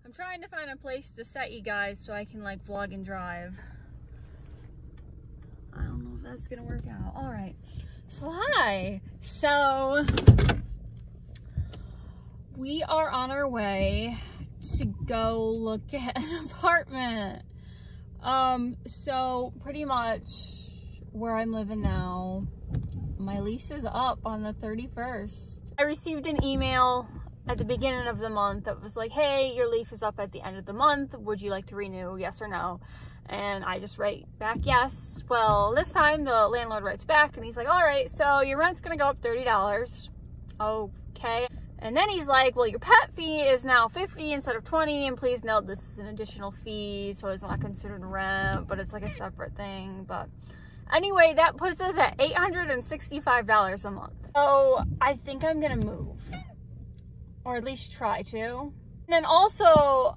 I'm trying to find a place to set you guys so I can like vlog and drive. I don't know if that's gonna work out. All right, so hi. So we are on our way to go look at an apartment. So pretty much where I'm living now, my lease is up on the 31st. I received an email at the beginning of the month that was like, hey, your lease is up at the end of the month. Would you like to renew? Yes or no? And I just write back yes. Well, this time the landlord writes back and he's like, all right, so your rent's gonna go up $30. Okay. And then he's like, well, your pet fee is now $50 instead of $20, and please note this is an additional fee, so it's not considered rent, but it's like a separate thing. But anyway, that puts us at $865 a month. So I think I'm gonna move, or at least try to. And then also,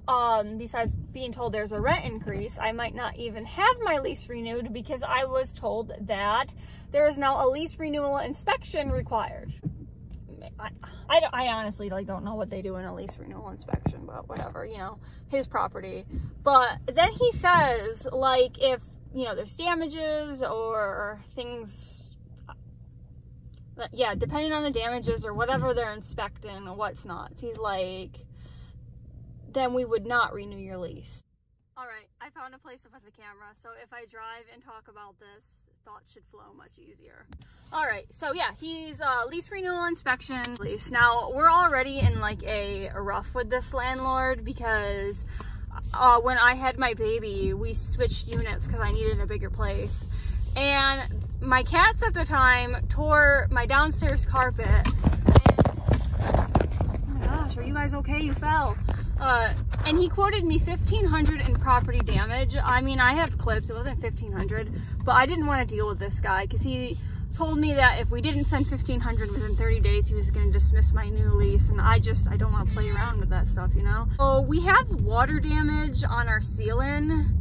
besides being told there's a rent increase, I might not even have my lease renewed because I was told that there is now a lease renewal inspection required. I honestly like don't know what they do in a lease renewal inspection, but whatever, you know, his property. But then he says, like, if, you know, there's damages or things, yeah, depending on the damages or whatever they're inspecting or what's not, he's like, then we would not renew your lease. All right, I found a place to put the camera, so if I drive and talk about this, thoughts should flow much easier. All right, so yeah, he's lease renewal inspection lease. Now, we're already in like a rough with this landlord because when I had my baby, we switched units because I needed a bigger place. And my cats at the time tore my downstairs carpet. Oh my gosh, are you guys okay? You fell. And he quoted me $1,500 in property damage. I mean, I have clips, it wasn't $1,500, but I didn't want to deal with this guy because he told me that if we didn't send $1,500 within 30 days, he was going to dismiss my new lease, and I don't want to play around with that stuff, you know? So we have water damage on our ceiling,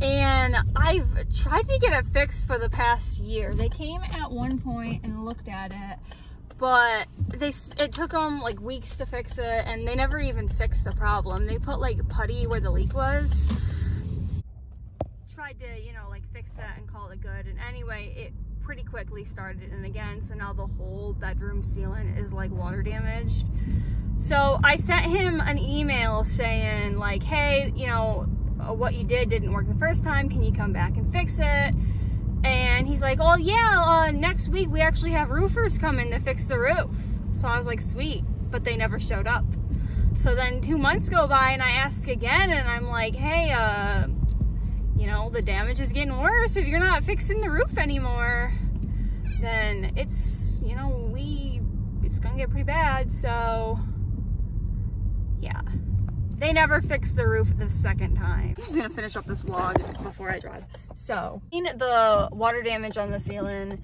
and I've tried to get it fixed for the past year. They came at one point and looked at it, but it took them like weeks to fix it, and they never even fixed the problem. They put like putty where the leak was. Tried to, you know, like fix that and call it good, and anyway, it pretty quickly started in again, so now the whole bedroom ceiling is like water damaged. So I sent him an email saying like, hey, you know, what you did didn't work the first time, can you come back and fix it? And he's like, oh yeah, next week we actually have roofers coming to fix the roof. So I was like, sweet, but they never showed up. So then 2 months go by and I ask again, and I'm like, hey, you know, the damage is getting worse. If you're not fixing the roof anymore, then it's, you know, it's gonna get pretty bad. So yeah, they never fixed the roof the second time. I'm just gonna finish up this vlog before I drive. So, the water damage on the ceiling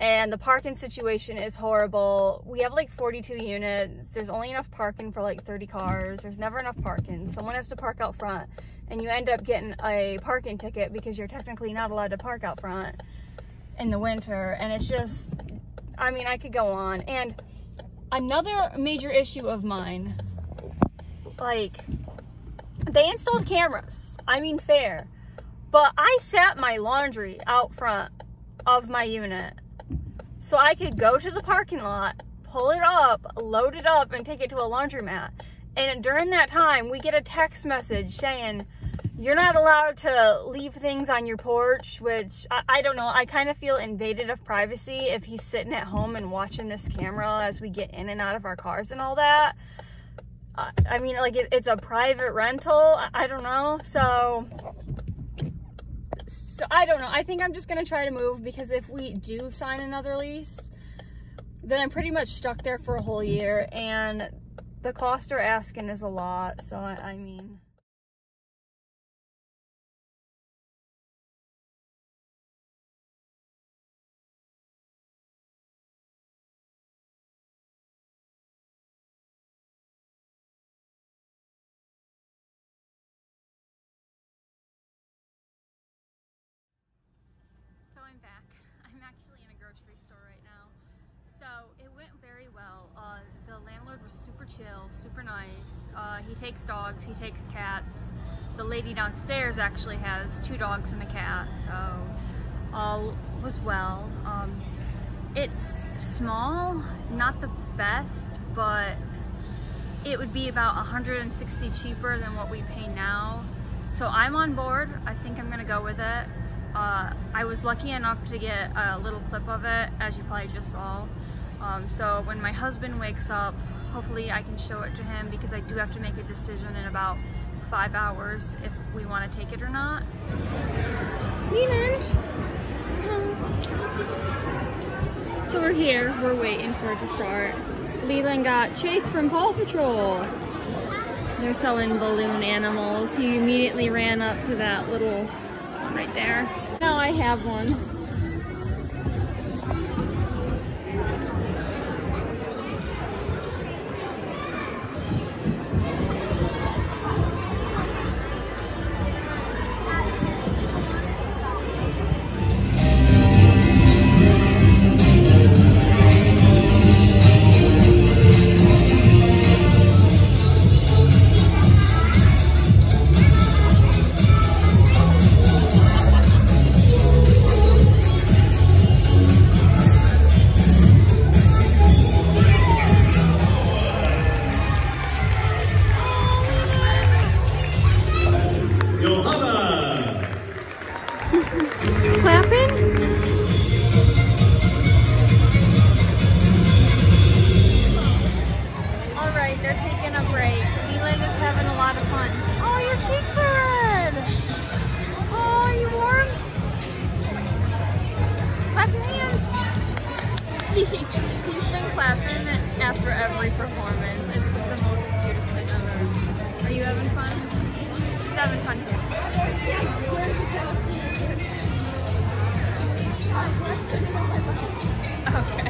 and the parking situation is horrible. We have like 42 units. There's only enough parking for like 30 cars. There's never enough parking. Someone has to park out front, and you end up getting a parking ticket because you're technically not allowed to park out front in the winter. And it's just, I mean, I could go on. And another major issue of mine, like, they installed cameras. I mean, fair. But I sat my laundry out front of my unit so I could go to the parking lot, pull it up, load it up, and take it to a laundromat. And during that time, we get a text message saying, you're not allowed to leave things on your porch, which, I don't know, I kind of feel invaded of privacy if he's sitting at home and watching this camera as we get in and out of our cars and all that. I mean, like, it's a private rental. I don't know. So I don't know. I think I'm just going to try to move, because if we do sign another lease, then I'm pretty much stuck there for a whole year, and the cost they're asking is a lot. So, I mean... So I'm back. I'm actually in a grocery store right now. So it went very well. The landlord was super chill, super nice. He takes dogs, he takes cats. The lady downstairs actually has 2 dogs and a cat, so all was well. It's small, not the best, but it would be about $160 cheaper than what we pay now. So I'm on board. I think I'm gonna go with it. I was lucky enough to get a little clip of it, as you probably just saw. So when my husband wakes up, hopefully I can show it to him, because I do have to make a decision in about 5 hours if we want to take it or not. Leland! So we're here, we're waiting for it to start. Leland got Chase from Paw Patrol. They're selling balloon animals. He immediately ran up to that little one right there. Now I have one. Clapping? Alright, they're taking a break. Leland is having a lot of fun. Oh, your cheeks are red! Oh, are you warm? Clap your hands! He's been clapping after every performance. It's the most cutest thing ever. Are you having fun? She's having fun too. Okay.